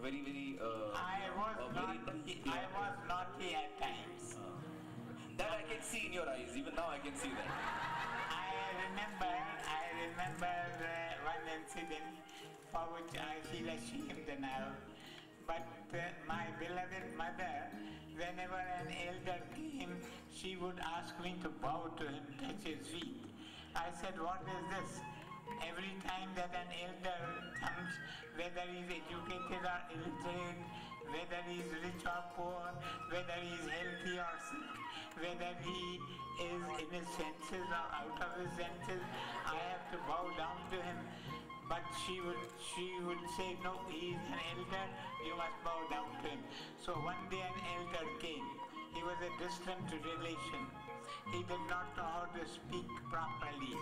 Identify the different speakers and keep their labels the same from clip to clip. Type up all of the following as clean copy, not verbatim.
Speaker 1: very
Speaker 2: I was naughty at times.
Speaker 1: That I can see in your eyes. Even now I can see that.
Speaker 2: I remember one incident for which I feel ashamed now. But my beloved mother, whenever an elder came, she would ask me to bow to him, touch his feet. I said, what is this? Every time that an elder comes, whether he is educated or illiterate, whether he is rich or poor, whether he is healthy or sick, whether he is in his senses or out of his senses, I have to bow down to him. But she would say, no, he is an elder, you must bow down to him. So one day an elder came. He was a distant relation. He did not know how to speak properly.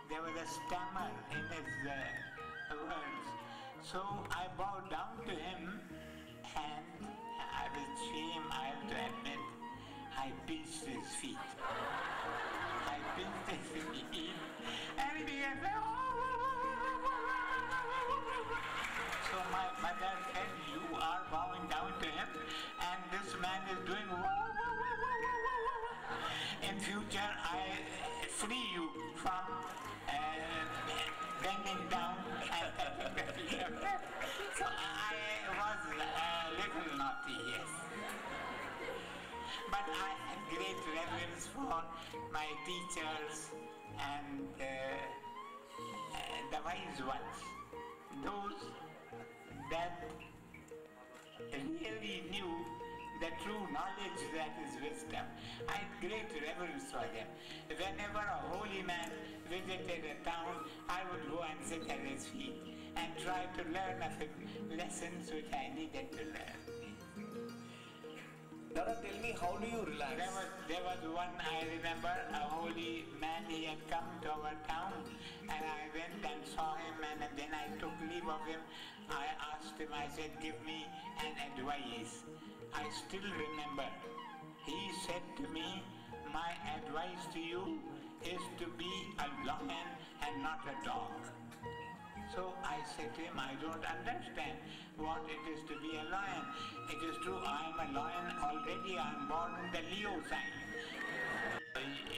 Speaker 2: There was a stammer in his words. So I bowed down to him, and with shame I have to admit, I pinched his feet. I pinched his feet, and he began to So my mother said, you are bowing down to him, and this man is doing In future, I free you from bending down and So I was a little naughty, yes. But I had great reverence for my teachers and the wise ones, those that really knew the true knowledge that is wisdom. I had great reverence for them. Whenever a holy man visited a town, I would go and sit at his feet and try to learn of him lessons which I needed to learn.
Speaker 1: Dada, tell me, how do you relax?
Speaker 2: There was one, I remember, a holy man, he had come to our town, and I went and saw him, and then I took leave of him. I asked him, I said, give me an advice. I still remember, he said to me, my advice to you is to be a lion and not a dog. So I said to him, I don't understand what it is to be a lion. It is true, I am a lion already, I am born in the Leo sign.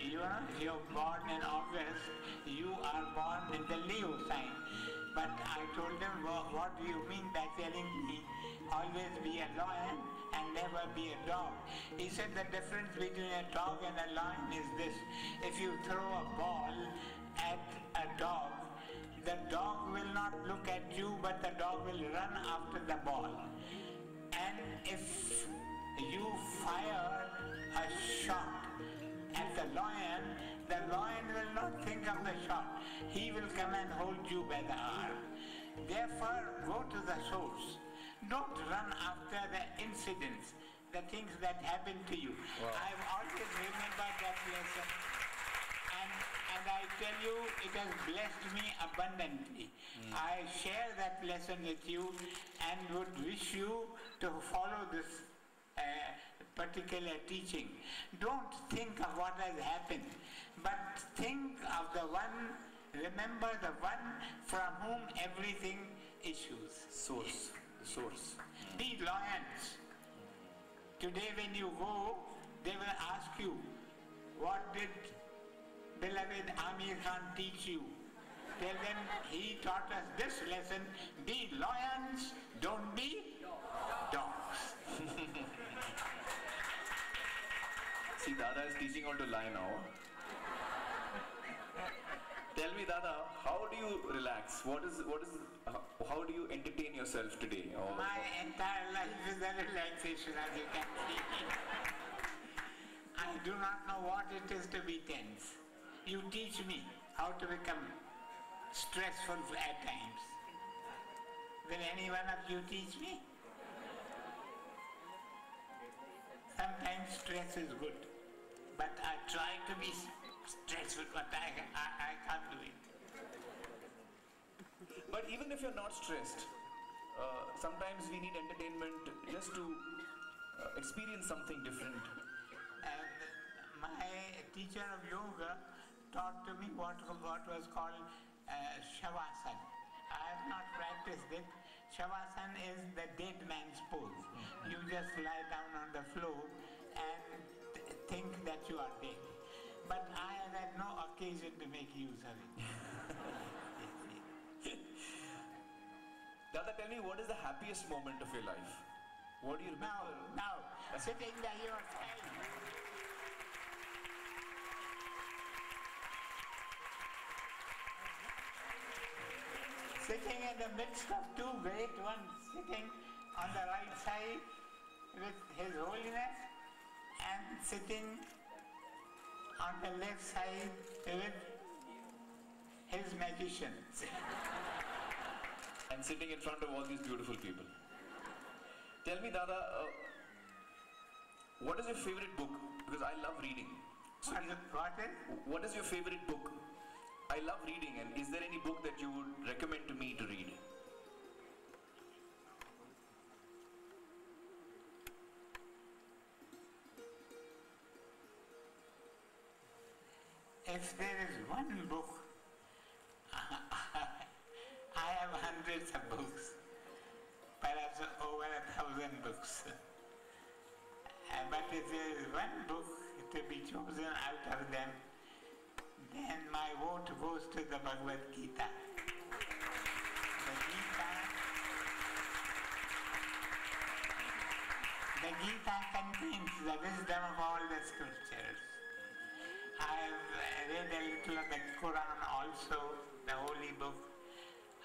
Speaker 2: You know, if you are born in August, you are born in the Leo sign. But I told him, what do you mean by telling me always be a lion and never be a dog? He said the difference between a dog and a lion is this. If you throw a ball at a dog, the dog will not look at you, but the dog will run after the ball. And if you fire a shot at the lion will not think of the shot. He will come and hold you by the arm. Therefore, go to the source. Don't run after the incidents, the things that happen to you. Wow. I've always remembered that lesson. And I tell you, it has blessed me abundantly. I share that lesson with you and would wish you to follow this particular teaching. Don't think of what has happened, but think of the one, remember the one from whom everything issues.
Speaker 1: Source.
Speaker 2: Be lions. Today when you go, they will ask you, what did beloved Amir Khan teach you? Tell them he taught us this lesson, be lions, don't be dogs.
Speaker 1: See, Dada is teaching on to lie now. Tell me, Dada, how do you relax? How do you entertain yourself today?
Speaker 2: My entire life is a relaxation, as you can see. I do not know what it is to be tense. You teach me how to become stressful at times. Will any one of you teach me? Sometimes stress is good, but I try to be stressful, but I can't do it.
Speaker 1: But even if you're not stressed, sometimes we need entertainment just to experience something different.
Speaker 2: And my teacher of yoga taught to me what was called Shavasana. I have not practiced it. Shavasana is the dead man's pose. You just lie down on the floor and think that you are dead. But I have had no occasion to make use of it.
Speaker 1: Dada, tell me, what is the happiest moment of your life? What do you remember?
Speaker 2: Now, sitting by your side. Sitting in the midst of two great ones, sitting on the right side with His Holiness and sitting on the left side with His magicians.
Speaker 1: And sitting in front of all these beautiful people. Tell me, Dada, what is your favorite book? Because I love reading. So what is your favorite book? I love reading, and is there any book that you would recommend to me to read?
Speaker 2: If there is one book, I have hundreds of books, perhaps over 1,000 books. But if there is one book to be chosen out of them, then my vote goes to the Bhagavad Gita. The Gita contains the wisdom of all the scriptures. I have read a little of the Quran also, the holy book.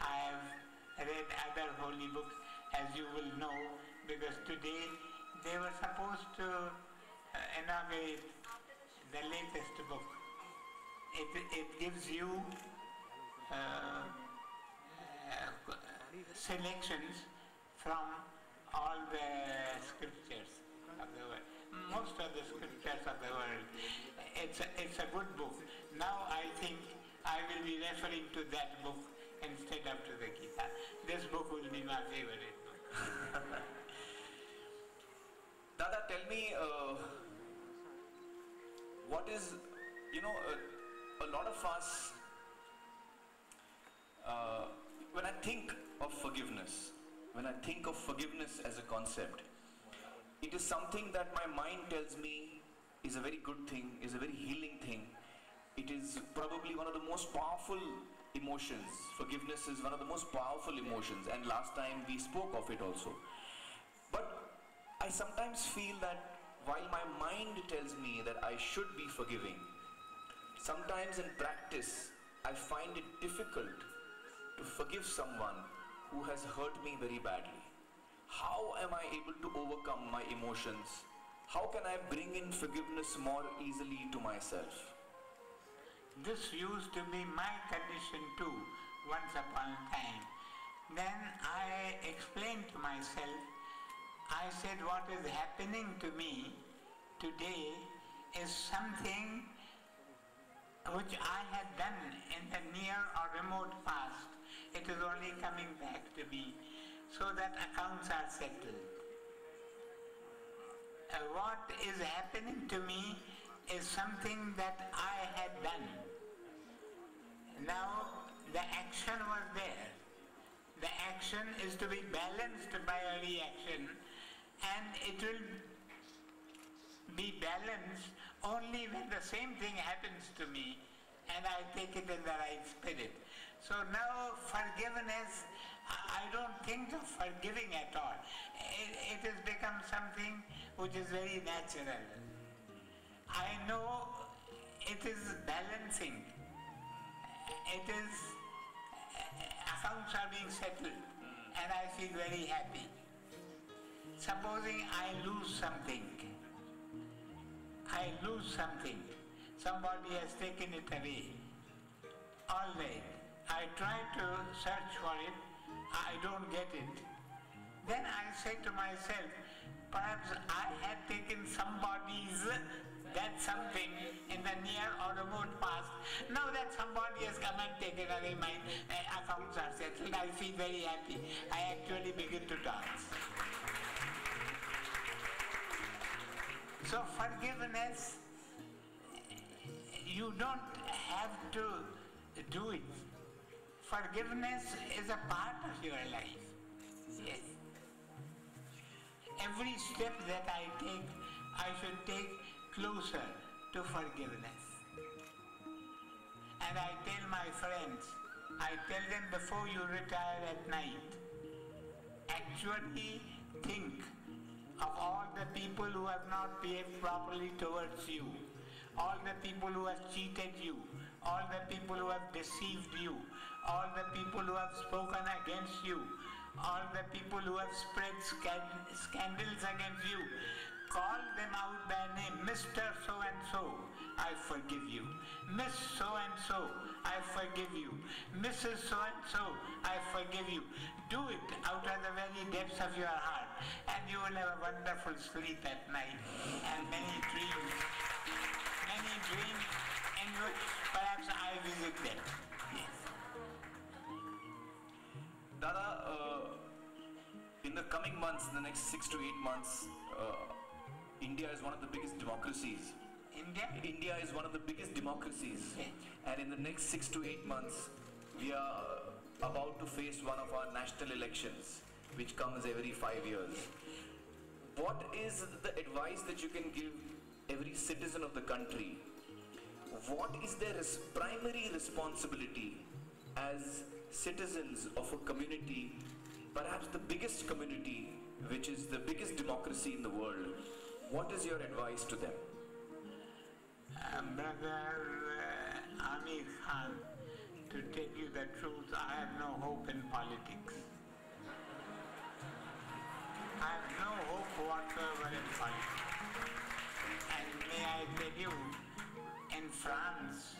Speaker 2: I have read other holy books, as you will know, because today they were supposed to inaugurate the latest book. It gives you selections from all the scriptures of the world, most of the scriptures of the world. It's a good book. Now I think I will be referring to that book instead of to the Gita. This book will be my favorite book.
Speaker 1: Dada, tell me, what is, a lot of us, when I think of forgiveness as a concept, it is something that my mind tells me is a very good thing, is a very healing thing. It is probably one of the most powerful emotions. Forgiveness is one of the most powerful emotions, and last time we spoke of it also. But I sometimes feel that while my mind tells me that I should be forgiving, sometimes in practice I find it difficult to forgive someone who has hurt me very badly. How am I able to overcome my emotions? How can I bring in forgiveness more easily to myself?
Speaker 2: This used to be my condition too, once upon a time. Then I explained to myself, I said, what is happening to me today is something which I had done in the near or remote past. It is only coming back to me, so that accounts are settled. What is happening to me is something that I had done. Now, the action was there. The action is to be balanced by a reaction, and it will be balanced only when the same thing happens to me and I take it in the right spirit. So now forgiveness, I don't think of forgiving at all. It has become something which is very natural. I know it is balancing. It is, accounts are being settled, and I feel very happy. Supposing I lose something, somebody has taken it away. All right, I try to search for it, I don't get it. Then I say to myself, perhaps I had taken somebody's that something in the near or remote past. Now that somebody has come and taken away my accounts are settled, I feel very happy. I actually begin to dance. So forgiveness, you don't have to do it. Forgiveness is a part of your life. every step that I take, I should take closer to forgiveness. And I tell my friends, I tell them before you retire at night, actually think of all the people who have not behaved properly towards you, all the people who have cheated you, all the people who have deceived you, all the people who have spoken against you, all the people who have spread scandals against you. Call them out by name. Mr. So-and-so, I forgive you. Miss So-and-so, I forgive you. Mrs. So-and-so, I forgive you. Do it out of the very depths of your heart, and you will have a wonderful sleep at night and many dreams in which perhaps I visit them. Yes.
Speaker 1: Dada, in the coming months, in the next 6 to 8 months, India is one of the biggest democracies. India is one of the biggest democracies. And in the next 6 to 8 months, we are about to face one of our national elections, which comes every 5 years. What is the advice that you can give every citizen of the country? What is their primary responsibility as citizens of a community, perhaps the biggest community, which is the biggest democracy in the world? What is your advice to them?
Speaker 2: Brother Amir Khan, to tell you the truth, I have no hope in politics. I have no hope whatsoever in politics. And may I tell you, in France,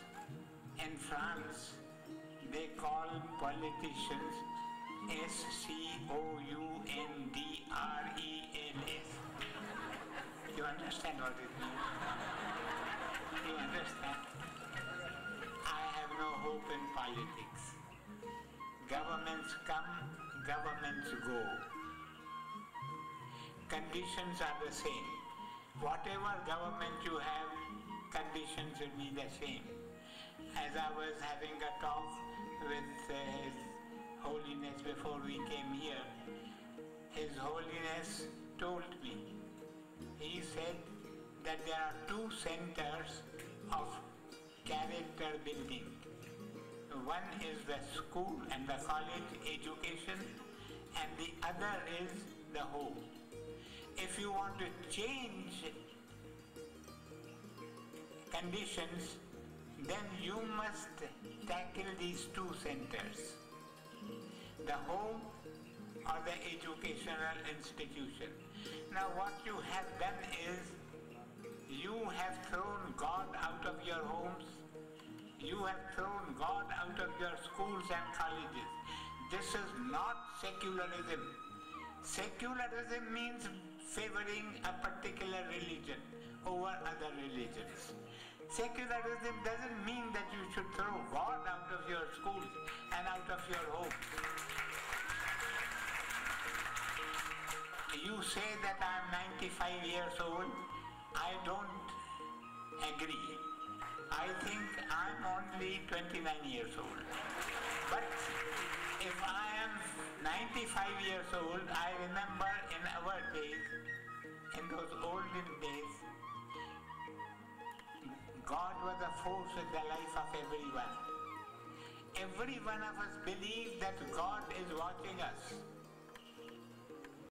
Speaker 2: they call politicians SCOUNDRELS. You understand what it means? You understand? I have no hope in politics. Governments come, governments go. Conditions are the same. Whatever government you have, conditions will be the same. As I was having a talk with His Holiness before we came here, His Holiness told me, he said that there are two centers of character building. One is the school and the college education, and the other is the home. If you want to change conditions, then you must tackle these two centers, the home or the educational institution. Now what you have done is, you have thrown God out of your homes, you have thrown God out of your schools and colleges. This is not secularism. Secularism means favoring a particular religion over other religions. Secularism doesn't mean that you should throw God out of your schools and out of your homes. You say that I am 95 years old. I don't agree. I think I am only 29 years old. But if I am 95 years old, I remember in our days, in those olden days, God was a force in the life of everyone. Every one of us believed that God is watching us.